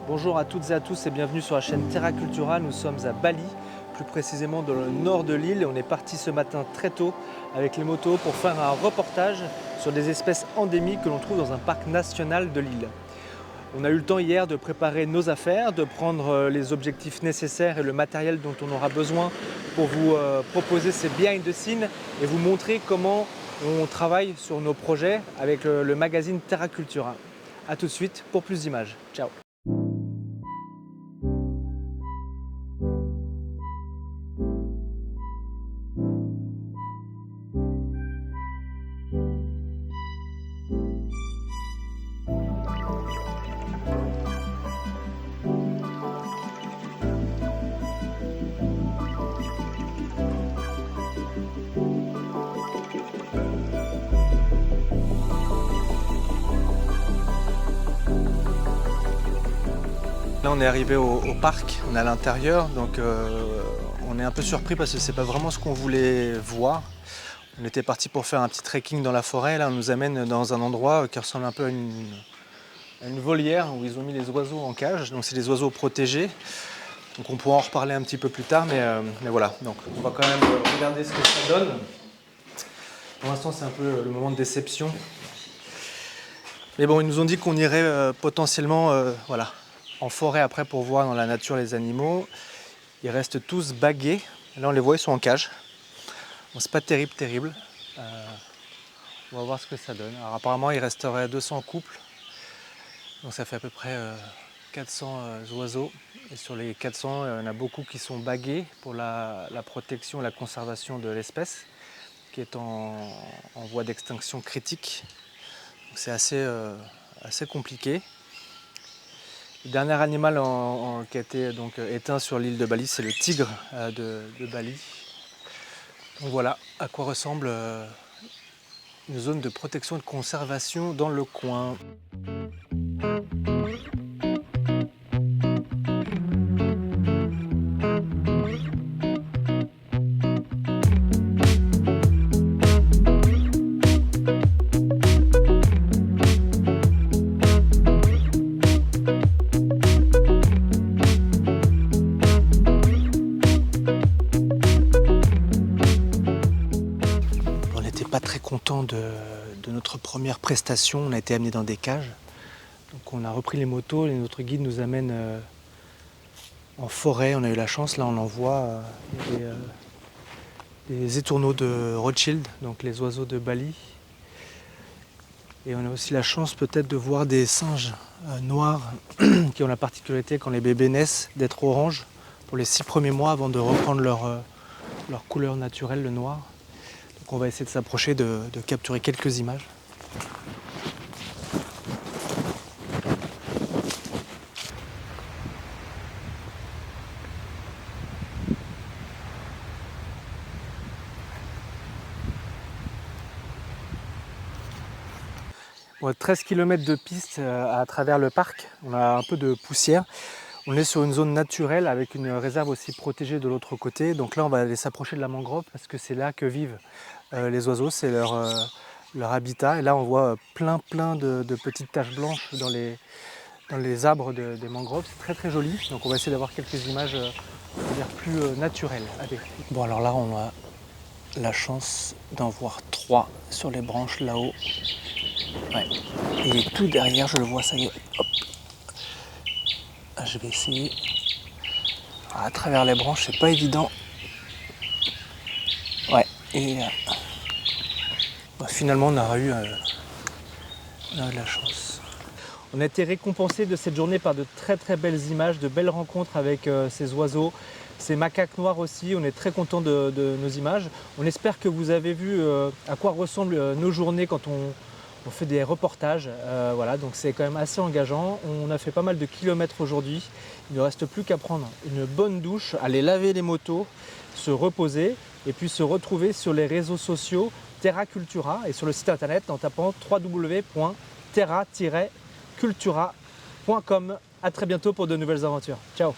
Bonjour à toutes et à tous et bienvenue sur la chaîne Terra Cultura. Nous sommes à Bali, plus précisément dans le nord de l'île. On est parti ce matin très tôt avec les motos pour faire un reportage sur des espèces endémiques que l'on trouve dans un parc national de l'île. On a eu le temps hier de préparer nos affaires, de prendre les objectifs nécessaires et le matériel dont on aura besoin pour vous proposer ces behind the scenes et vous montrer comment on travaille sur nos projets avec le magazine Terra Cultura. A tout de suite pour plus d'images. Ciao. Là on est arrivé au parc, on est à l'intérieur, donc on est un peu surpris parce que c'est pas vraiment ce qu'on voulait voir. On était parti pour faire un petit trekking dans la forêt, là on nous amène dans un endroit qui ressemble un peu à une volière où ils ont mis les oiseaux en cage, donc c'est des oiseaux protégés. Donc on pourra en reparler un petit peu plus tard, mais voilà, donc on va quand même regarder ce que ça donne. Pour l'instant c'est un peu le moment de déception. Mais bon, ils nous ont dit qu'on irait potentiellement voilà, en forêt après pour voir dans la nature les animaux. Ils restent tous bagués. Là on les voit, ils sont en cage. Bon, c'est pas terrible. On va voir ce que ça donne. Alors apparemment il resterait 200 couples. Donc ça fait à peu près 400 oiseaux. Et sur les 400, il y en a beaucoup qui sont bagués pour la protection et la conservation de l'espèce, qui est en voie d'extinction critique. Donc c'est assez compliqué. Le dernier animal qui a été donc éteint sur l'île de Bali, c'est le tigre de Bali. Donc voilà à quoi ressemble une zone de protection et de conservation dans le coin. Pas très content de notre première prestation, on a été amené dans des cages. Donc on a repris les motos et notre guide nous amène en forêt. On a eu la chance, là on en voit des étourneaux de Rothschild, donc les oiseaux de Bali. Et on a aussi la chance peut-être de voir des singes noirs qui ont la particularité quand les bébés naissent d'être orange pour les 6 premiers mois avant de reprendre leur couleur naturelle, le noir. On va essayer de s'approcher, de capturer quelques images. Bon, 13 km de piste à travers le parc, on a un peu de poussière. On est sur une zone naturelle avec une réserve aussi protégée de l'autre côté. Donc là on va aller s'approcher de la mangrove parce que c'est là que vivent les oiseaux, c'est leur habitat. Et là on voit plein de petites taches blanches dans les arbres des mangroves. C'est très joli. Donc on va essayer d'avoir quelques images plus naturelles avec. Bon alors là on a la chance d'en voir 3 sur les branches là-haut. Ouais. Et tout derrière, je le vois, ça y est. Hop. Je vais essayer. À travers les branches, c'est pas évident. Ouais. Et finalement, on a eu de la chance. On a été récompensé de cette journée par de très belles images, de belles rencontres avec ces oiseaux, ces macaques noirs aussi. On est très content de nos images. On espère que vous avez vu à quoi ressemblent nos journées quand on fait des reportages, voilà, donc c'est quand même assez engageant. On a fait pas mal de kilomètres aujourd'hui. Il ne reste plus qu'à prendre une bonne douche, aller laver les motos, se reposer et puis se retrouver sur les réseaux sociaux Terra Cultura et sur le site internet en tapant www.terra-cultura.com. À très bientôt pour de nouvelles aventures. Ciao.